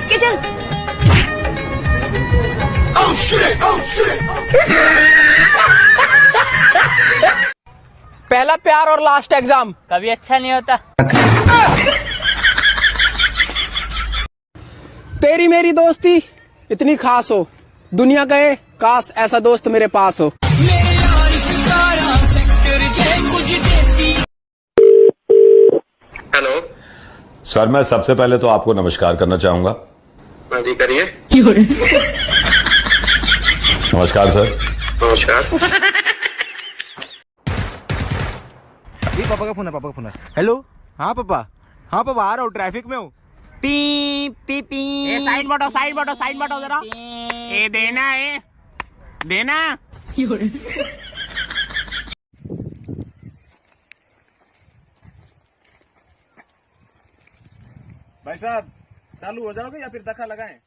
भाग के चल। पहला प्यार और लास्ट एग्जाम कभी अच्छा नहीं होता। तेरी मेरी दोस्ती इतनी खास हो, दुनिया कहे काश ऐसा दोस्त मेरे पास हो। हेलो सर, मैं सबसे पहले तो आपको नमस्कार करना चाहूंगा। हाँ जी, करिए। नमस्कार सर। नमस्कार। पापा का फोन है, पापा का फोन है। हेलो। हाँ पापा, हाँ पापा आ रहा हूँ, ट्रैफिक में हूँ। पी पी पी। ए साइड बटो, साइड बटो, साइड बटो जरा। ए देना, ए देना। भाई साहब चालू हो जाओगे या फिर धक्का लगाएं?